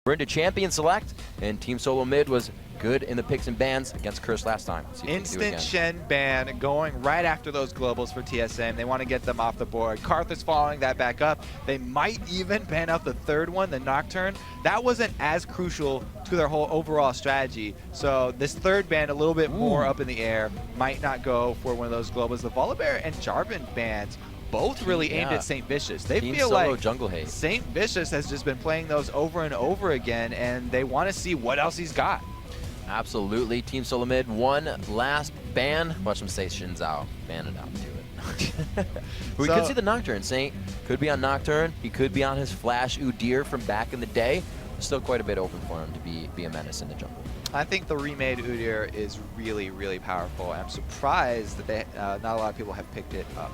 We're into Champion Select, and Team Solo Mid was good in the picks and bans against Curse last time. Instant Shen ban going right after those globals for TSM. They want to get them off the board. Karth is following that back up. They might even ban out the third one, the Nocturne. That wasn't as crucial to their whole overall strategy. So this third ban, a little bit more up in the air, might not go for one of those globals. The Volibear and Jarvan bans both really aimed at St. Vicious. They Team feel Solo like jungle hate. St. Vicious has just been playing those over and over again, and they want to see what else he's got. Absolutely. Team Solo Mid, one last ban. Watch him say Xin Zhao. Ban it out. Do it. We could see the Nocturne. Saint could be on Nocturne. He could be on his Flash Udyr from back in the day. Still quite a bit open for him to be a menace in the jungle. I think the remade Udyr is really, really powerful. I'm surprised that not a lot of people have picked it up.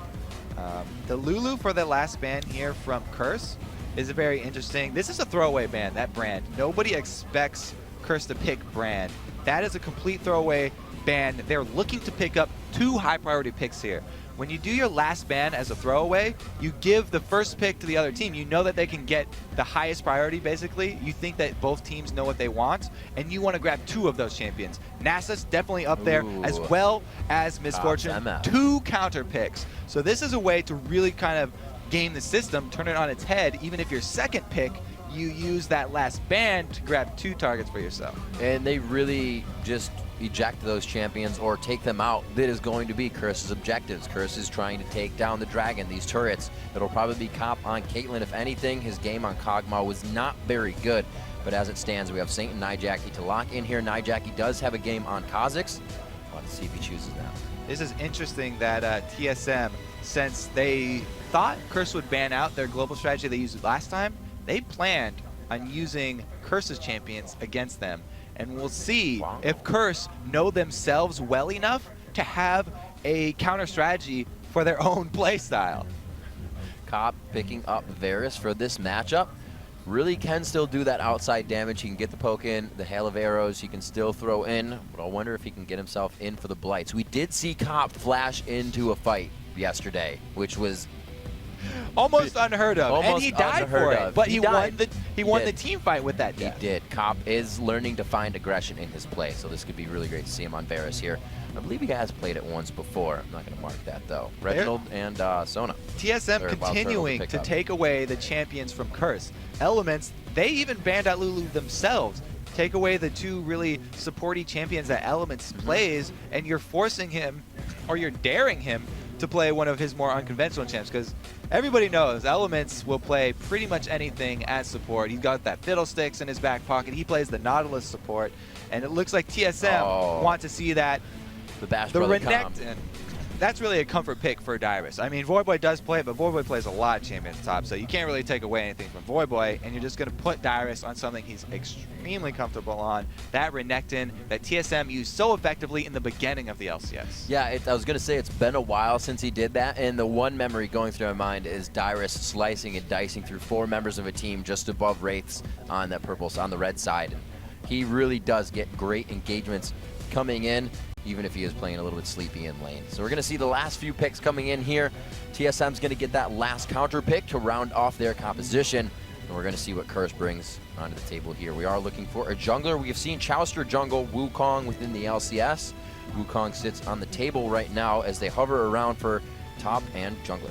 The Lulu for the last ban here from Curse is very interesting. This is a throwaway ban, that brand. Nobody expects Curse to pick brand. That is a complete throwaway ban. They're looking to pick up 2 high priority picks here. When you do your last ban as a throwaway, you give the first pick to the other team. You know that they can get the highest priority, basically. You think that both teams know what they want, and you want to grab 2 of those champions. Nasus definitely up there, as well as Misfortune. 2 counter picks. So this is a way to really kind of game the system, turn it on its head. Even if your second pick, you use that last ban to grab 2 targets for yourself. And they really just eject those champions or take them out. That is going to be Curse's objectives. Curse is trying to take down the dragon, these turrets. It'll probably be Cop on Caitlyn. If anything, his game on Kog'Maw was not very good. But as it stands, we have Saint and Nijaki to lock in here. Nijaki does have a game on Kha'Zix. Let's see if he chooses that. This is interesting that TSM, since they thought Curse would ban out their global strategy they used last time, they planned on using Curse's champions against them. And we'll see if Curse know themselves well enough to have a counter strategy for their own play style. Cop picking up Varus for this matchup. Really can still do that outside damage. He can get the poke in, the hail of arrows he can still throw in, but I wonder if he can get himself in for the blights. We did see Cop flash into a fight yesterday, which was almost unheard of, and he died for it. But he won the team fight with that death. He did. Cop is learning to find aggression in his play, so this could be really great to see him on Varus here. I believe he has played it once before. I'm not going to mark that, though. Reginald and Sona. TSM continuing to take away the champions from Curse. Elements, they even banned out Lulu themselves. Take away the 2 really supporty champions that Elements plays, and you're forcing him, or you're daring him, to play one of his more unconventional champs, because everybody knows Elements will play pretty much anything as support. He's got that Fiddlesticks in his back pocket. He plays the Nautilus support, and it looks like TSM want to see that. The Bash Brother Renekton. That's really a comfort pick for Dyrus. I mean, Voyboy does play it, but Voyboy plays a lot of champions top, so you can't really take away anything from Voyboy, and you're just going to put Dyrus on something he's extremely comfortable on. That Renekton that TSM used so effectively in the beginning of the LCS. Yeah, I was going to say it's been a while since he did that, and the one memory going through my mind is Dyrus slicing and dicing through 4 members of a team just above Wraiths on that on the red side. He really does get great engagements coming in, even if he is playing a little bit sleepy in lane. So we're going to see the last few picks coming in here. TSM's going to get that last counter pick to round off their composition, and we're going to see what Curse brings onto the table here. We are looking for a jungler. We have seen Chowster jungle Wukong within the LCS. Wukong sits on the table right now as they hover around for top and jungler.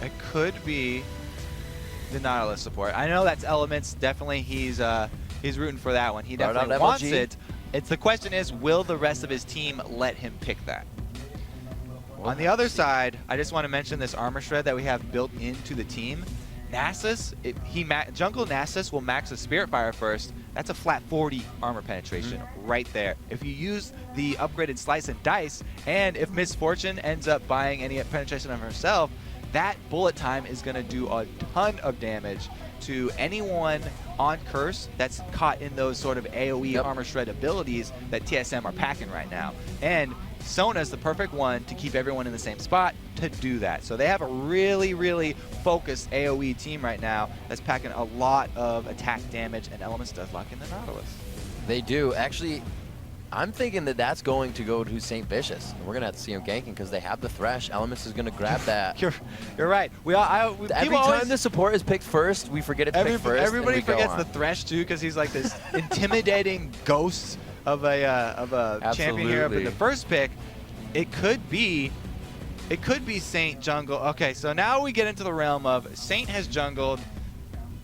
It could be the Nautilus support. I know that's Elements. Definitely he's rooting for that one. He definitely wants it. The question is, will the rest of his team let him pick that? On the other side, I just want to mention this armor shred that we have built into the team. Nasus, jungle Nasus will max the Spirit Fire first. That's a flat 40 armor penetration right there. If you use the upgraded Slice and Dice, and if Misfortune ends up buying any penetration of herself, that bullet time is going to do a ton of damage to anyone on Curse that's caught in those sort of AoE armor shred abilities that TSM are packing right now. And Sona's the perfect one to keep everyone in the same spot to do that. So they have a really, really focused AoE team right now that's packing a lot of attack damage, and Elements does lock in the Nautilus. They do. Actually, I'm thinking that that's going to go to St. Vicious. We're going to have to see him ganking because they have the Thresh. Elements is going to grab that. You're right. Every time the support is picked first, we forget it's picked first. Everybody forgets the Thresh, too, because he's like this intimidating ghost of a champion here. But the first pick, it could be Saint jungle. Okay, so now we get into the realm of Saint has jungled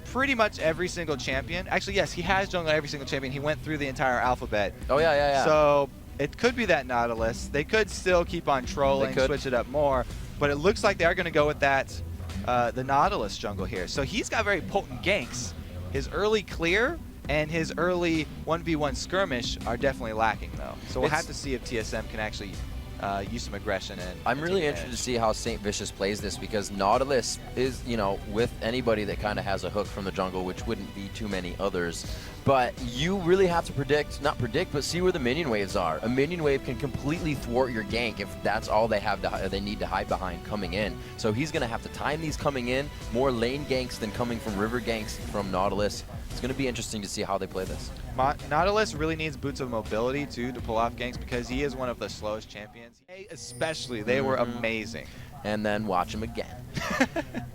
pretty much every single champion. Actually, yes, he has jungled every single champion. He went through the entire alphabet. Oh, yeah. So it could be that Nautilus. They could still keep on trolling, switch it up more, but it looks like they're going to go with that, the Nautilus jungle here. So he's got very potent ganks. His early clear and his early 1v1 skirmish are definitely lacking, though. So we'll have to see if TSM can actually use some aggression. I'm really interested to see how St. Vicious plays this, because Nautilus is, you know, with anybody that kind of has a hook from the jungle, which wouldn't be too many others. But you really have to not predict, but see where the minion waves are. A minion wave can completely thwart your gank if that's all they have they need to hide behind coming in. So he's going to have to time these coming in, more lane ganks than coming from river ganks from Nautilus. It's going to be interesting to see how they play this. Nautilus really needs boots of mobility, too, to pull off ganks, because he is one of the slowest champions. Especially, they were amazing. And then watch him again.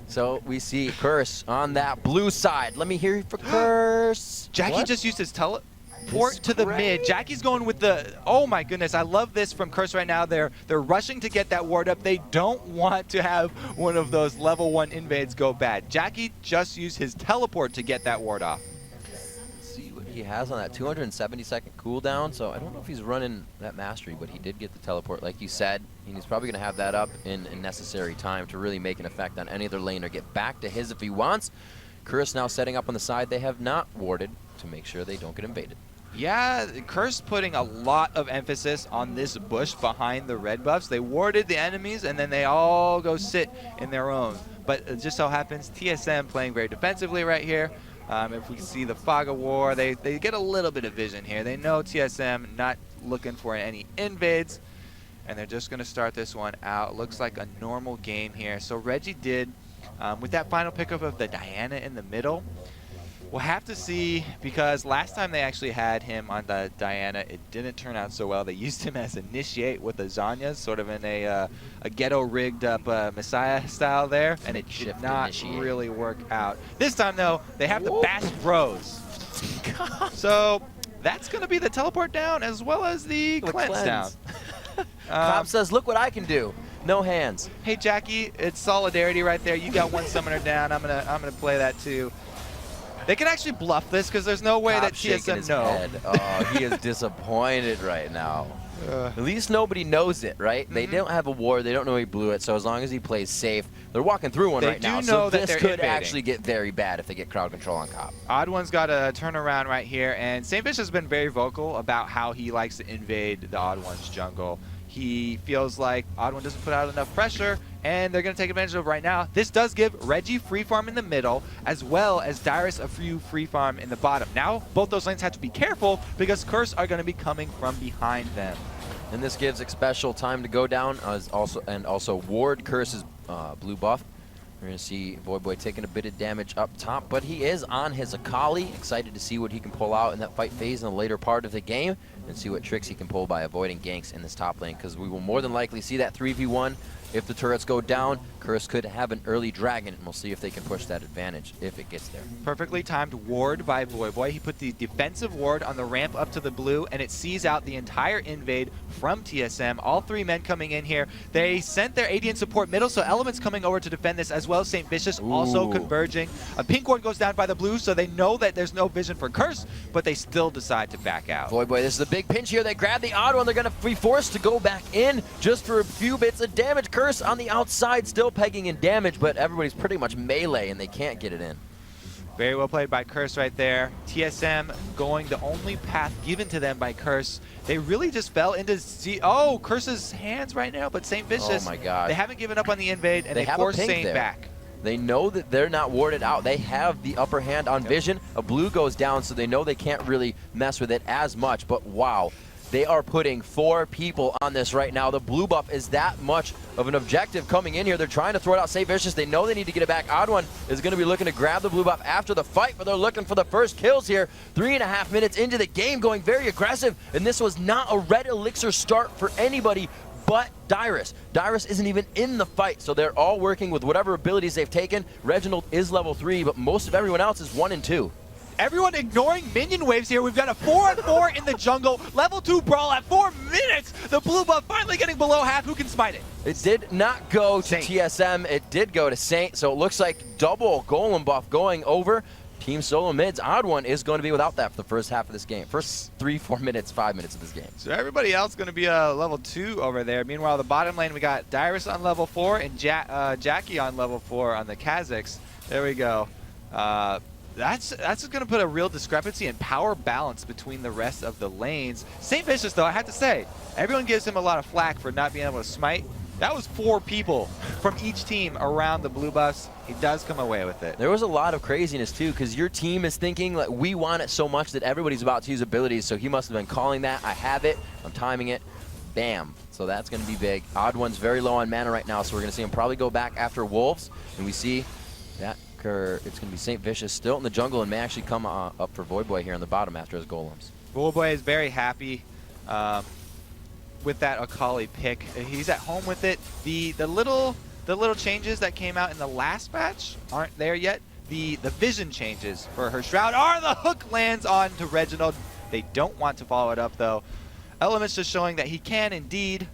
So we see Curse on that blue side. Let me hear you for Curse. Jackie just used his teleport to the mid. Jackie's going with the, oh my goodness, I love this from Curse right now. They're rushing to get that ward up. They don't want to have one of those level 1 invades go bad. Jackie just used his teleport to get that ward off. He has on that 270-second cooldown, so I don't know if he's running that mastery, but he did get the teleport, like you said, and he's probably going to have that up in necessary time to really make an effect on any other lane or get back to his if he wants. Curse now setting up on the side. They have not warded to make sure they don't get invaded. Yeah, Curse putting a lot of emphasis on this bush behind the red buffs. They warded the enemies, and then they all go sit in their own. But it just so happens TSM playing very defensively right here. If we see the Fog of War, they get a little bit of vision here. They know TSM not looking for any invades, and they're just going to start this one out. Looks like a normal game here. So Reggie did, with that final pickup of the Diana in the middle, we'll have to see, because last time they actually had him on the Diana, it didn't turn out so well. They used him as Initiate with the Zanyas, sort of in a ghetto-rigged up Messiah style there, and it did not really work out. This time, though, they have the Bash Bros. So that's going to be the teleport down as well as the cleanse down. Cop says, look what I can do. No hands. Hey, Jackie, it's solidarity right there. You got one summoner down. I'm gonna play that, too. They can actually bluff this, because there's no way that TSM knows. Oh, he is disappointed right now. At least nobody knows it, right? They don't have a ward. They don't know he blew it. So as long as he plays safe, they're walking through one right now. So this could actually get very bad if they get crowd control on Cop. Odd One's got a turnaround right here, and St. Vicious has been very vocal about how he likes to invade the Odd One's jungle. He feels like Odd One doesn't put out enough pressure, and they're going to take advantage of it right now. This does give Reggie free farm in the middle, as well as Dyrus a few free farm in the bottom. Now, both those lanes have to be careful, because Curse are going to be coming from behind them. And this gives Xpecial time to go down, and also ward Curse's blue buff. We're going to see Void taking a bit of damage up top, but he is on his Akali. Excited to see what he can pull out in that fight phase in the later part of the game, and see what tricks he can pull by avoiding ganks in this top lane, because we will more than likely see that 3v1. If the turrets go down, Curse could have an early dragon, and we'll see if they can push that advantage if it gets there. Perfectly timed ward by Void. He put the defensive ward on the ramp up to the blue, and it sees out the entire invade from TSM. All 3 men coming in here. They sent their AD and support middle, so Elements coming over to defend this, as well as St. Vicious also converging. A pink ward goes down by the blue, so they know that there's no vision for Curse, but they still decide to back out. Void, this is a big pinch here. They grab the Odd One. They're going to be forced to go back in just for a few bits of damage. Curse on the outside, still pegging in damage, but everybody's pretty much melee, and they can't get it in. Very well played by Curse right there. TSM going the only path given to them by Curse. They really just fell into Curse's hands right now, but St. Vicious, oh my God, they haven't given up on the invade, and they force Saint back. They know that they're not warded out. They have the upper hand on vision. A blue goes down, so they know they can't really mess with it as much, but wow. They are putting 4 people on this right now. The blue buff is that much of an objective coming in here. They're trying to throw it out St. Vicious. They know they need to get it back. Odd1 is going to be looking to grab the blue buff after the fight, but they're looking for the first kills here. 3.5 minutes into the game, going very aggressive, and this was not a red elixir start for anybody but Dyrus. Dyrus isn't even in the fight, so they're all working with whatever abilities they've taken. Reginald is level 3, but most of everyone else is 1 and 2. Everyone ignoring minion waves here. We've got a 4-on-4 in the jungle. Level 2 brawl at 4 minutes. The blue buff finally getting below half. Who can smite it? It did not go to TSM. It did go to Saint, so it looks like double golem buff going over. Team Solo Mid's Odd1 is going to be without that for the first half of this game. First 3, 4 minutes, 5 minutes of this game. So everybody else going to be level 2 over there. Meanwhile, the bottom lane, we got Dyrus on level 4 and Jackie on level 4 on the Kazakhs. There we go. That's going to put a real discrepancy in power balance between the rest of the lanes. St. Vicious, though, I have to say, everyone gives him a lot of flack for not being able to smite. That was 4 people from each team around the blue buffs. He does come away with it. There was a lot of craziness, too, because your team is thinking, like, we want it so much that everybody's about to use abilities, so he must have been calling that. I have it. I'm timing it. Bam. So that's going to be big. Odd1's very low on mana right now, so we're going to see him probably go back after Wolves, and we see that it's going to be St. Vicious still in the jungle and may actually come up for Voidboy here on the bottom after his golems. Voidboy is very happy with that Akali pick. He's at home with it. The little changes that came out in the last patch aren't there yet. The vision changes for her Shroud are the hook lands on to Reginald. They don't want to follow it up though. Elements just showing that he can indeed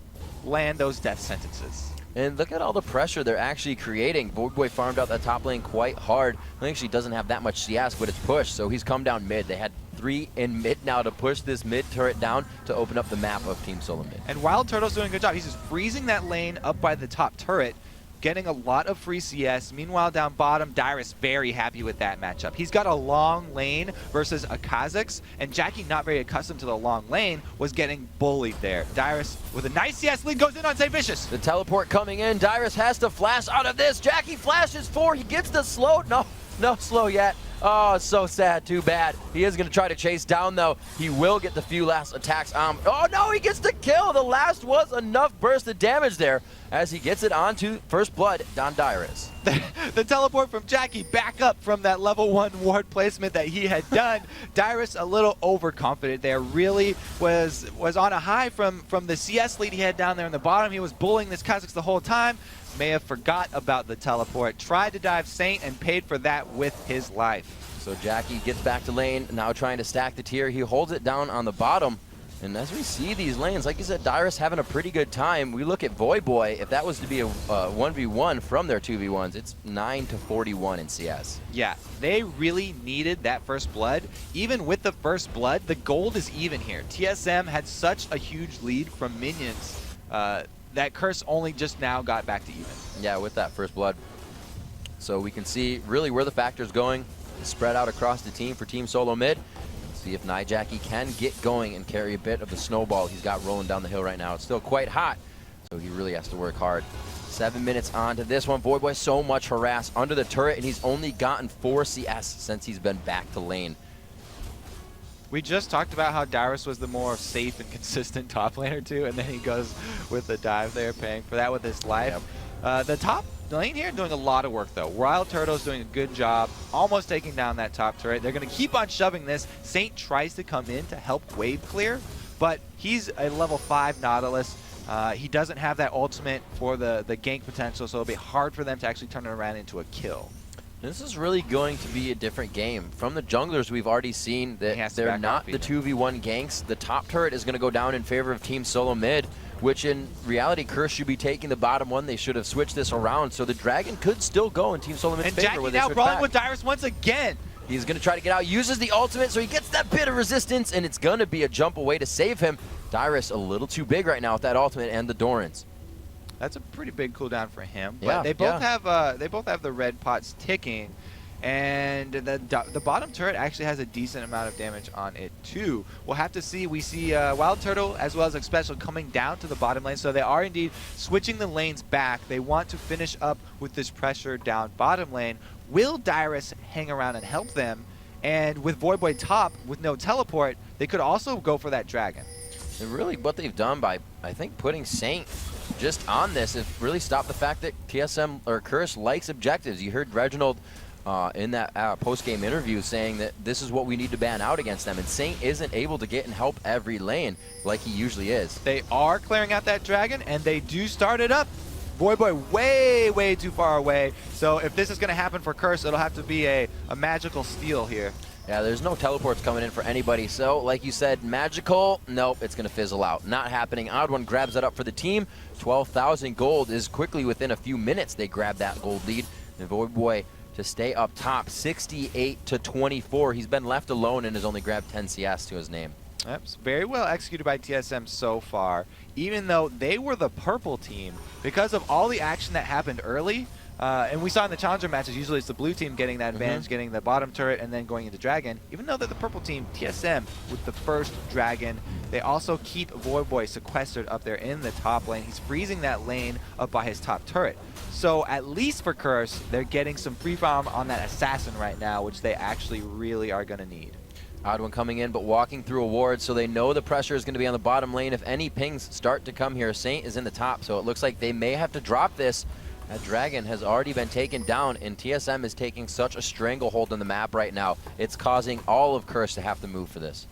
land those death sentences. And look at all the pressure they're actually creating. Voidboy farmed out that top lane quite hard. He actually doesn't have that much CS, but it's pushed, so he's come down mid. They had 3 in mid now to push this mid turret down to open up the map of Team Solo Mid. And Wild Turtle's doing a good job. He's just freezing that lane up by the top turret, getting a lot of free CS. Meanwhile, down bottom, Dyrus very happy with that matchup. He's got a long lane versus a Kazakhs, and Jackie, not very accustomed to the long lane, was getting bullied there. Dyrus, with a nice CS lead, goes in on St. Vicious. The teleport coming in. Dyrus has to flash out of this. Jackie flashes 4. He gets the slow. No slow yet. Oh, so sad. Too bad. He is going to try to chase down, though. He will get the few last attacks on. Oh, no, he gets the kill. The last was enough burst of damage there as he gets it onto First Blood, Don Dyrus. The teleport from Jackie back up from that level 1 ward placement that he had done. Dyrus a little overconfident there. Really was on a high from the CS lead he had down there in the bottom. He was bullying this Kazakhs the whole time. May have forgot about the teleport. Tried to dive Saint and paid for that with his life. So Jackie gets back to lane, now trying to stack the tier. He holds it down on the bottom. And as we see these lanes, like you said, Dyrus having a pretty good time. We look at Voidboy. If that was to be a 1v1 from their 2v1s, it's 9-41 in CS. Yeah, they really needed that first blood. Even with the first blood, the gold is even here. TSM had such a huge lead from minions. That Curse only just now got back to even. Yeah, with that first blood. So we can see really where the factor's going. Spread out across the team for Team Solo Mid. See if Jackie can get going and carry a bit of the snowball he's got rolling down the hill right now. It's still quite hot, so he really has to work hard. 7 minutes on to this one. Voidboy so much harassed under the turret, and he's only gotten 4 CS since he's been back to lane. We just talked about how Dyrus was the more safe and consistent top laner too, and then he goes with the dive there, paying for that with his life. Yep. The top lane here doing a lot of work though. Wild Turtle's doing a good job, almost taking down that top turret. They're going to keep on shoving this. Saint tries to come in to help wave clear, but he's a level 5 Nautilus. He doesn't have that ultimate for the gank potential, so it'll be hard for them to actually turn it around into a kill. This is really going to be a different game. From the junglers, we've already seen that they're not the 2v1 ganks. The top turret is going to go down in favor of Team Solo Mid, which in reality, Curse should be taking the bottom one. They should have switched this around, so the Dragon could still go in Team Solo Mid's favor. And Jackie now brawling with Dyrus once again. He's going to try to get out, uses the ultimate, so he gets that bit of resistance, and it's going to be a jump away to save him. Dyrus a little too big right now with that ultimate and the Dorans. That's a pretty big cooldown for him. Yeah, but they both have the red pots ticking, and the bottom turret actually has a decent amount of damage on it too. We'll have to see. We see Wild Turtle as well as Xpecial coming down to the bottom lane, so they are indeed switching the lanes back. They want to finish up with this pressure down bottom lane. Will Dyrus hang around and help them? And with Voidboy top with no teleport, they could also go for that dragon. And really what they've done by, I think, putting Saint just on this has really stopped the fact that TSM or Curse likes objectives. You heard Reginald in that post-game interview saying that this is what we need to ban out against them, and Saint isn't able to get and help every lane like he usually is. They are clearing out that dragon, and they do start it up. Voyboy way too far away, so if this is going to happen for Curse, it'll have to be a magical steal here. Yeah, there's no teleports coming in for anybody, so like you said, magical, nope, it's going to fizzle out. Not happening. Odd1 grabs that up for the team. 12,000 gold is quickly within a few minutes they grab that gold lead, and Voyboy to stay up top, 68-24. He's been left alone and has only grabbed 10 CS to his name. Yep, very well executed by TSM so far, even though they were the purple team. Because of all the action that happened early, and we saw in the challenger matches, usually it's the blue team getting that advantage, getting the bottom turret, and then going into dragon. Even though they're the purple team, TSM with the first dragon, they also keep Voyboy sequestered up there in the top lane. He's freezing that lane up by his top turret. So at least for Curse, they're getting some free farm on that assassin right now, which they actually really are going to need. Odd1 coming in, but walking through a ward, so they know the pressure is going to be on the bottom lane. If any pings start to come here, Saint is in the top, so it looks like they may have to drop this. That dragon has already been taken down, and TSM is taking such a stranglehold on the map right now. It's causing all of Curse to have to move for this.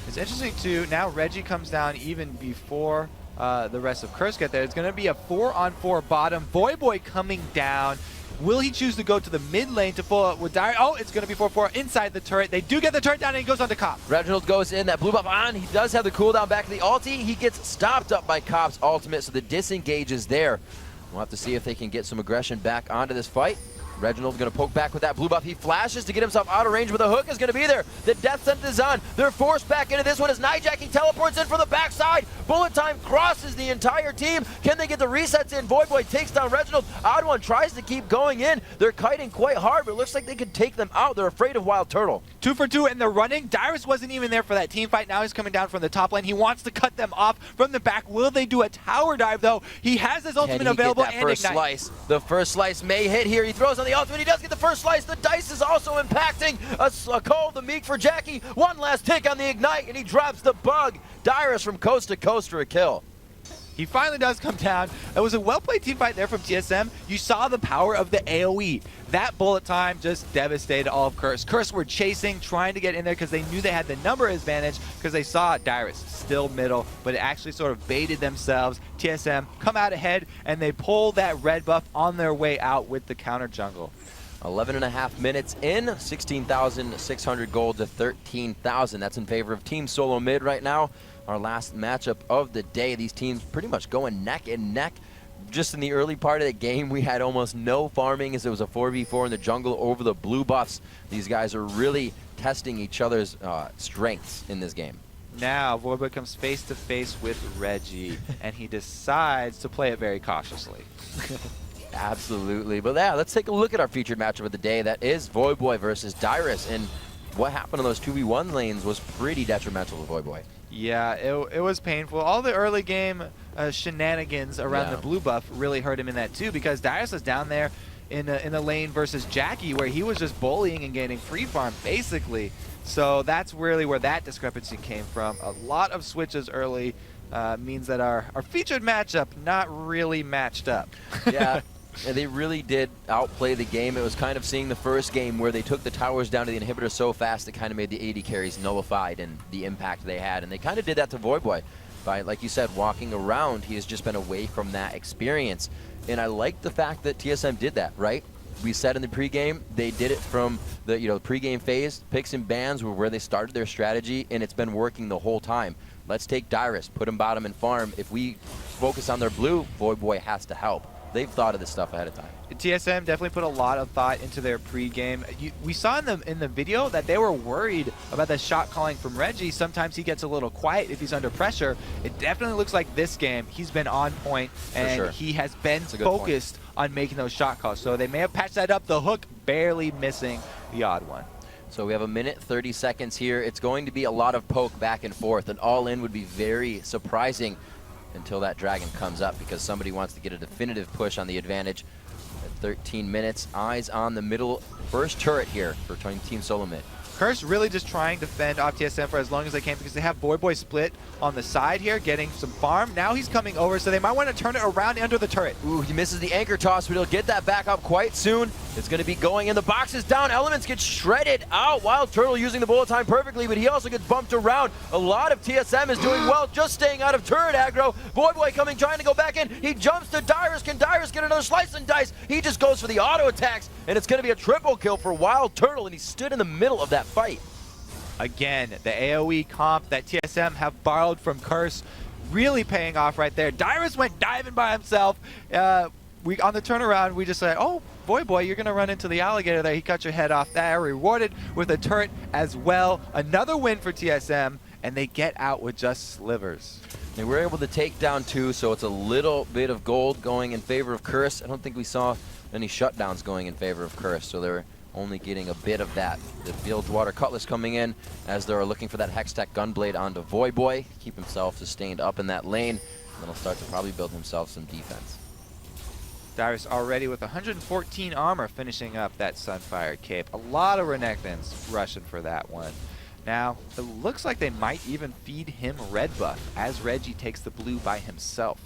It's interesting, too. Now Reggie comes down even before the rest of Curse get there. It's going to be a 4-on-4 bottom. Voyboy coming down. Will he choose to go to the mid lane to pull up with Dire? Oh, it's going to be 4-4 inside the turret. They do get the turret down, and he goes on to Cop. Reginald goes in, that blue buff on. He does have the cooldown back to the ulti. He gets stopped up by Cop's ultimate, so the disengage is there. We'll have to see if they can get some aggression back onto this fight. Reginald's going to poke back with that blue buff. He flashes to get himself out of range, but the hook is going to be there. The death sentence is on. They're forced back into this one as Nijacking teleports in from the backside. Bullet time crosses the entire team. Can they get the resets in? Voyboy takes down Reginald. Odd1 tries to keep going in. They're kiting quite hard, but it looks like they could take them out. They're afraid of Wild Turtle. 2 for 2, and they're running. Dyrus wasn't even there for that team fight. Now he's coming down from the top lane. He wants to cut them off from the back. Will they do a tower dive, though? He has his ultimate available. Get that first slice? The first slice may hit here. He throws on the ultimate. He does get the first slice. The dice is also impacting. A call of the Meek for Jackie. One last tick on the ignite, and he drops the bug. Dyrus from coast to coast for a kill. He finally does come down. It was a well-played team fight there from TSM. You saw the power of the AoE. That bullet time just devastated all of Curse. Curse were chasing, trying to get in there because they knew they had the number advantage because they saw Dyrus still middle, but it actually sort of baited themselves. TSM come out ahead, and they pull that red buff on their way out with the counter jungle. 11.5 minutes in, 16,600 gold to 13,000. That's in favor of Team Solo Mid right now. Our last matchup of the day. These teams pretty much going neck and neck. Just in the early part of the game, we had almost no farming as it was a 4v4 in the jungle over the blue buffs. These guys are really testing each other's strengths in this game. Now, Voyboy comes face to face with Reggie, and he decides to play it very cautiously. Absolutely. But yeah, let's take a look at our featured matchup of the day. That is Voyboy versus Dyrus. And what happened in those 2v1 lanes was pretty detrimental to Voyboy. Yeah, it was painful. All the early game shenanigans around the blue buff really hurt him in that too, because Dyrus was down there in the lane versus Jackie where he was just bullying and getting free farm basically. So that's really where that discrepancy came from. A lot of switches early means that our featured matchup not really matched up. Yeah. And they really did outplay the game. It was kind of seeing the first game where they took the towers down to the inhibitor so fast it kind of made the AD carries nullified and the impact they had. And they kind of did that to Voyboy by, like you said, walking around. He has just been away from that experience. And I like the fact that TSM did that, right? We said in the pregame, they did it from the pregame phase. Picks and bans were where they started their strategy, and it's been working the whole time. Let's take Dyrus, put him bottom and farm. If we focus on their blue, Voyboy has to help. They've thought of this stuff ahead of time. TSM definitely put a lot of thought into their pregame. We saw in the video that they were worried about the shot calling from Reggie. Sometimes he gets a little quiet if he's under pressure. It definitely looks like this game he's been on point, and he has been focused on making those shot calls. So they may have patched that up. The hook barely missing the odd one. So we have a minute 30 seconds here. It's going to be a lot of poke back and forth. An all-in would be very surprising until that dragon comes up, because somebody wants to get a definitive push on the advantage. At 13 minutes, eyes on the middle first turret here for Team Solo Mid. Curse really just trying to fend off TSM for as long as they can because they have Voyboy split on the side here, getting some farm. Now he's coming over, so they might want to turn it around under the turret. Ooh, he misses the anchor toss, but he'll get that back up quite soon. It's going to be going in. The box is down. Elements get shredded out. Wild Turtle using the bullet time perfectly, but he also gets bumped around. A lot of TSM is doing well, just staying out of turret aggro. Voyboy coming, trying to go back in. He jumps to Dyrus. Can Dyrus get another slice and dice? He just goes for the auto attacks, and it's going to be a triple kill for Wild Turtle, and he stood in the middle of that fight. Again, the AoE comp that TSM have borrowed from Curse really paying off right there. Dyrus went diving by himself. On the turnaround, we just said, oh, Voyboy, you're going to run into the alligator there. He cut your head off there. Rewarded with a turret as well. Another win for TSM, and they get out with just slivers. They were able to take down 2, so it's a little bit of gold going in favor of Curse. I don't think we saw any shutdowns going in favor of Curse, so they were only getting a bit of that. The Bilgewater Cutlass coming in as they're looking for that Hextech Gunblade onto Voyboy. Keep himself sustained up in that lane, and then he'll start to probably build himself some defense. Dyrus already with 114 armor finishing up that Sunfire Cape. A lot of Renekton's rushing for that one. Now, it looks like they might even feed him red buff as Reggie takes the blue by himself.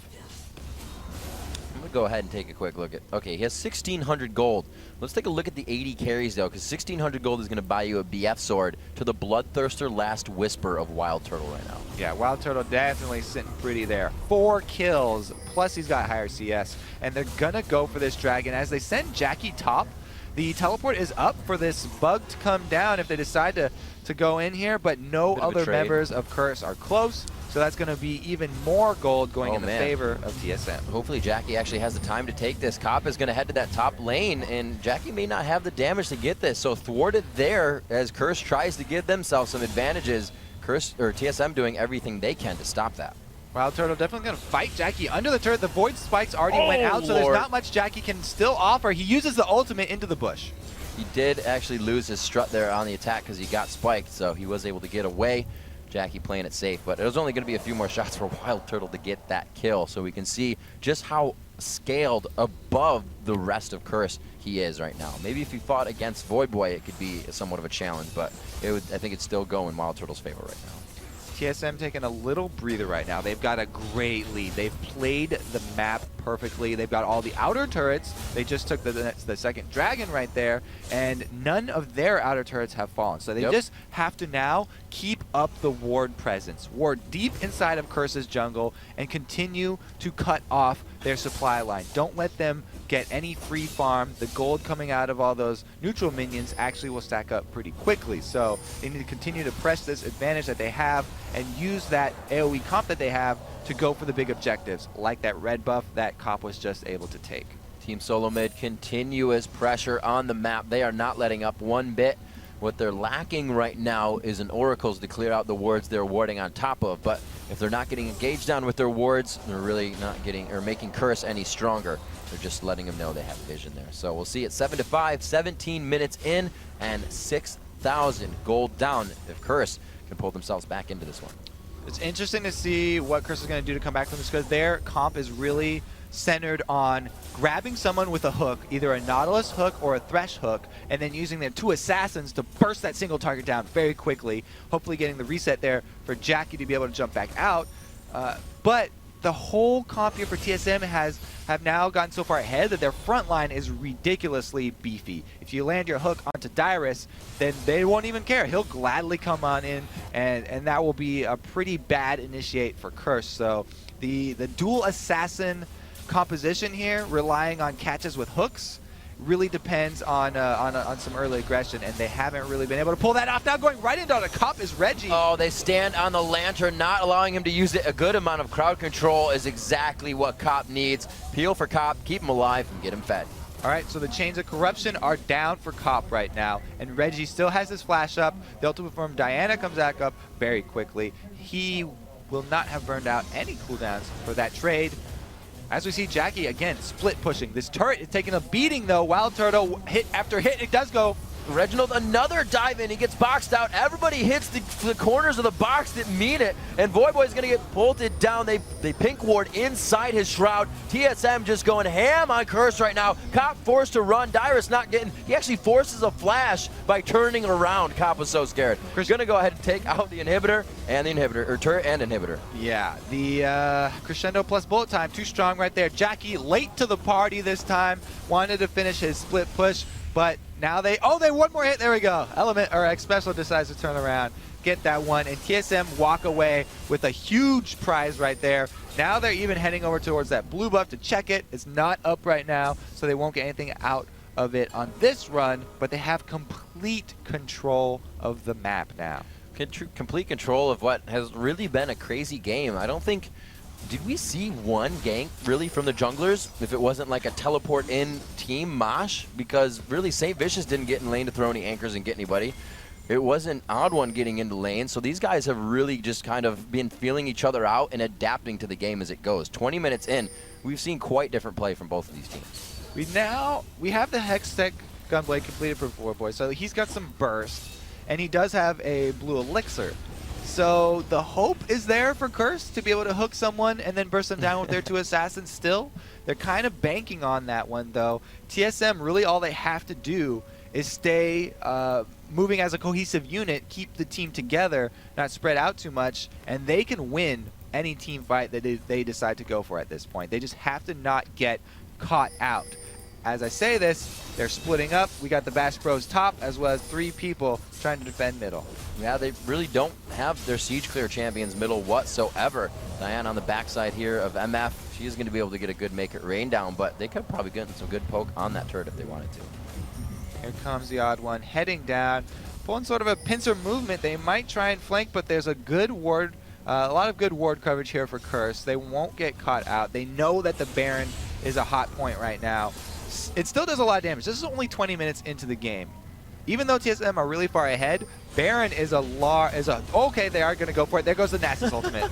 I'm going to go ahead and take a quick look at... Okay, he has 1,600 gold. Let's take a look at the 80 carries, though, because 1,600 gold is going to buy you a BF sword to the Bloodthirster Last Whisper of Wild Turtle right now. Yeah, Wild Turtle definitely sitting pretty there. 4 kills, plus he's got higher CS, and they're going to go for this dragon. As they send Jackie top, the teleport is up for this bug to come down if they decide to go in here, but no other members of Curse are close. So that's going to be even more gold going in the favor of TSM. Hopefully Jackie actually has the time to take this. Cop is going to head to that top lane, and Jackie may not have the damage to get this. So thwarted there as Curse tries to give themselves some advantages. Curse or TSM doing everything they can to stop that. Wild Turtle definitely going to fight Jackie under the turret. The Void Spikes already went out, so there's not much Jackie can still offer. He uses the ultimate into the bush. He did actually lose his strut there on the attack because he got spiked, so he was able to get away. Jackie playing it safe, but it was only going to be a few more shots for Wild Turtle to get that kill, so we can see just how scaled above the rest of Curse he is right now. Maybe if he fought against Voyboy, it could be somewhat of a challenge, but I think it's still going Wild Turtle's favor right now. TSM taking a little breather right now. They've got a great lead. They've played the map perfectly. They've got all the outer turrets. They just took the second dragon right there, and none of their outer turrets have fallen. So they just have to now keep up the ward presence. Ward deep inside of Curse's jungle and continue to cut off their supply line. Don't let them get any free farm. The gold coming out of all those neutral minions actually will stack up pretty quickly. So they need to continue to press this advantage that they have and use that AoE comp that they have to go for the big objectives, like that red buff that Cop was just able to take. Team Solo Mid, continuous pressure on the map. They are not letting up one bit. What they're lacking right now is an Oracles to clear out the wards they're warding on top of, but if they're not getting engaged on with their wards, they're really not getting or making Curse any stronger. They're just letting them know they have vision there. So we'll see it 7-5, 17 minutes in, and 6,000 gold down if Curse can pull themselves back into this one. It's interesting to see what Curse is going to do to come back from this, because their comp is really centered on grabbing someone with a hook, either a Nautilus hook or a Thresh hook, and then using their 2 assassins to burst that single target down very quickly, hopefully getting the reset there for Jackie to be able to jump back out. But the whole comp here for TSM have now gotten so far ahead that their front line is ridiculously beefy. If you land your hook onto Dyrus, then they won't even care. He'll gladly come on in, and that will be a pretty bad initiate for Curse. So the dual assassin composition here, relying on catches with hooks, really depends on some early aggression, and they haven't really been able to pull that off. Now going right into the Cop is Reggie. Oh, they stand on the lantern, not allowing him to use it. A good amount of crowd control is exactly what Cop needs. Peel for Cop, keep him alive, and get him fed. All right, so the Chains of Corruption are down for Cop right now, and Reggie still has his flash up. The ultimate form Diana comes back up very quickly. He will not have burned out any cooldowns for that trade. As we see Jackie, again, split pushing. This turret is taking a beating, though. Wild Turtle, hit after hit, it does go. Reginald, another dive in. He gets boxed out. Everybody hits the corners of the box that mean it. And Voyboy's going to get bolted down. They pink ward inside his shroud. TSM just going ham on Curse right now. Cop forced to run. Dyrus not getting. He actually forces a flash by turning around. Cop was so scared. Going to go ahead and take out the inhibitor and the inhibitor, or turret and inhibitor. Yeah, the crescendo plus bullet time, too strong right there. Jackie late to the party this time. Wanted to finish his split push. But now they one more hit. There we go. Element or X Special decides to turn around, get that one, and TSM walk away with a huge prize right there. Now they're even heading over towards that blue buff to check it. It's not up right now, so they won't get anything out of it on this run, but they have complete control of the map now. Complete control of what has really been a crazy game. I don't think... Did we see one gank really from the junglers if it wasn't like a teleport in team mosh? Because really St. Vicious didn't get in lane to throw any anchors and get anybody. It wasn't Odd One getting into lane. So these guys have really just kind of been feeling each other out and adapting to the game as it goes. 20 minutes in, we've seen quite different play from both of these teams. We have the Hextech Gunblade completed for Voyboy, so he's got some burst, and he does have a blue elixir. So the hope is there for Curse to be able to hook someone and then burst them down with their 2 assassins still. They're kind of banking on that one, though. TSM, really all they have to do is stay moving as a cohesive unit, keep the team together, not spread out too much, and they can win any team fight that they decide to go for at this point. They just have to not get caught out. As I say this, they're splitting up. We got the Bash Bros top, as well as 3 people trying to defend middle. Yeah, they really don't have their siege clear champions middle whatsoever. Diane on the backside here of MF, she is going to be able to get a good make it rain down, but they could probably get some good poke on that turret if they wanted to. Here comes the Odd One heading down, pulling sort of a pincer movement. They might try and flank, but there's a good ward, a lot of good ward coverage here for Curse. They won't get caught out. They know that the Baron is a hot point right now. It still does a lot of damage. This is only 20 minutes into the game. Even though TSM are really far ahead, Baron is okay, they are going to go for it. There goes the Nasus ultimate.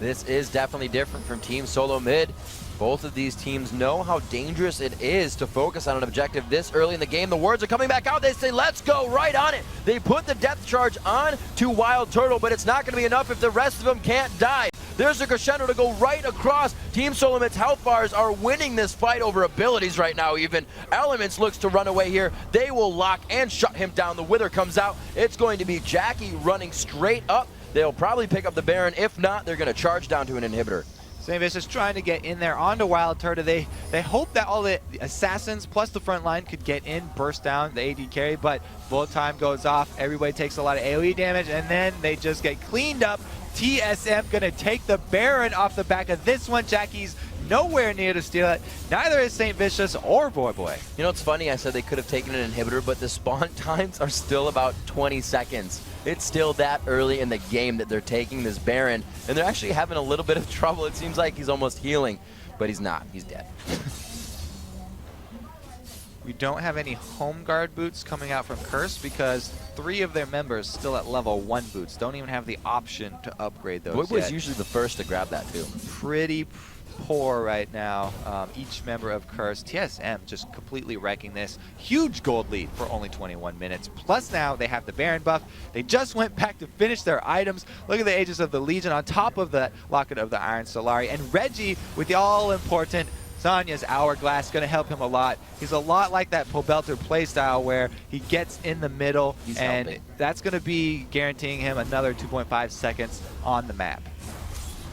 This is definitely different from Team Solo Mid. Both of these teams know how dangerous it is to focus on an objective this early in the game. The words are coming back out. They say, let's go right on it. They put the depth charge on to Wild Turtle, but it's not going to be enough if the rest of them can't die. There's a crescendo to go right across. Team Solo Mid's health bars are winning this fight over abilities right now even. Elements looks to run away here. They will lock and shut him down. The Wither comes out. It's going to be Jackie running straight up. They'll probably pick up the Baron. If not, they're going to charge down to an inhibitor. St. Vicious trying to get in there onto Wild Turtle. They hope that all the assassins plus the front line could get in, burst down the AD carry, but bullet time goes off. Everybody takes a lot of AoE damage, and then they just get cleaned up. TSM gonna take the Baron off the back of this one. Jackie's nowhere near to steal it. Neither is St. Vicious or Voyboy. You know, it's funny, I said they could have taken an inhibitor, but the spawn times are still about 20 seconds. It's still that early in the game that they're taking this Baron, and they're actually having a little bit of trouble. It seems like he's almost healing, but he's not. He's dead. We don't have any home guard boots coming out from Curse because 3 of their members still at level 1 boots. Don't even have the option to upgrade those Voyboy's yet. usually the first to grab that too. Pretty poor right now, each member of Curse. TSM just completely wrecking this. Huge gold lead for only 21 minutes. Plus now they have the Baron buff. They just went back to finish their items. Look at the Aegis of the Legion on top of the Locket of the Iron Solari. And Reggie with the all-important Sonya's Hourglass, going to help him a lot. He's a lot like that Pobelter playstyle where he gets in the middle, and that's going to be guaranteeing him another 2.5 seconds on the map.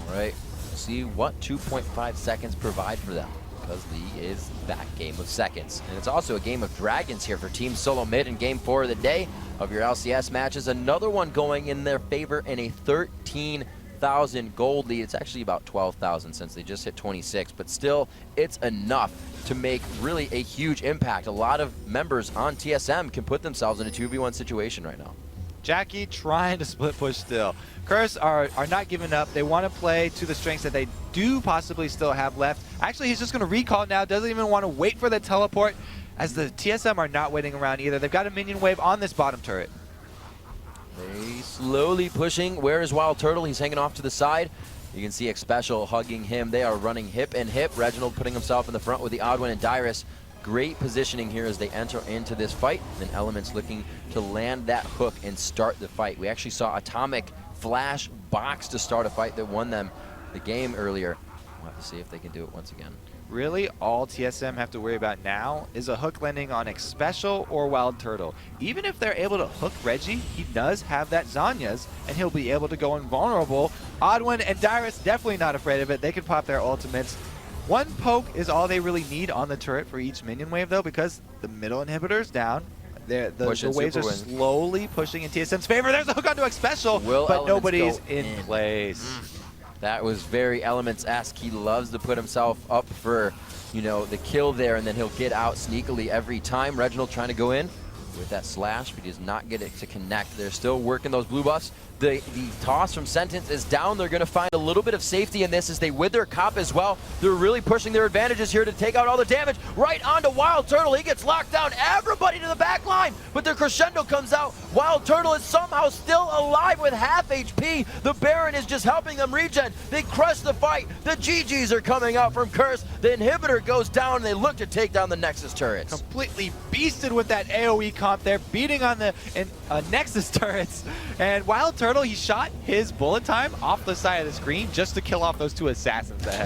All right. See what 2.5 seconds provide for them, because Lee is that game of seconds. And it's also a game of dragons here for Team Solo Mid in game 4 of the day of your LCS matches. Another one going in their favor in a 13,000 gold lead. It's actually about 12,000 since they just hit 26, but still it's enough to make really a huge impact. A lot of members on TSM can put themselves in a 2v1 situation right now. Jackie trying to split push still. Curse are not giving up. They want to play to the strengths that they do possibly still have left. Actually, he's just going to recall now. Doesn't even want to wait for the teleport, as the TSM are not waiting around either. They've got a minion wave on this bottom turret. They slowly pushing. Where is Wild Turtle? He's hanging off to the side. You can see X Special hugging him. They are running hip and hip. Reginald putting himself in the front with the Odd One and Dyrus. Great positioning here as they enter into this fight. Then Elements looking to land that hook and start the fight. We actually saw Atomic flash box to start a fight that won them the game earlier. We'll have to see if they can do it once again. Really, all TSM have to worry about now is a hook landing on X Special or Wild Turtle. Even if they're able to hook Reggie, he does have that Zanya's, and he'll be able to go invulnerable. Oddwin and Dyrus definitely not afraid of it. They can pop their ultimates. One poke is all they really need on the turret for each minion wave, though, because the middle inhibitor's down. The waves are slowly pushing in TSM's favor. There's a hook onto X Special, but nobody's in place. That was very Elements-esque. He loves to put himself up for, you know, the kill there, and then he'll get out sneakily every time. Reginald trying to go in with that slash, but he does not get it to connect. They're still working those blue buffs. The toss from Sentence is down. They're going to find a little bit of safety in this as they wither Cop as well. They're really pushing their advantages here to take out all the damage. Right onto Wild Turtle. He gets locked down. Everybody to the back line, but the crescendo comes out. Wild Turtle is somehow still alive with half HP. The Baron is just helping them regen. They crush the fight. The GGs are coming out from Curse. The inhibitor goes down, and they look to take down the Nexus turrets. Completely beasted with that AoE comp there, beating on the Nexus turrets. And Wild Turtle, he shot his bullet time off the side of the screen just to kill off those two assassins ahead.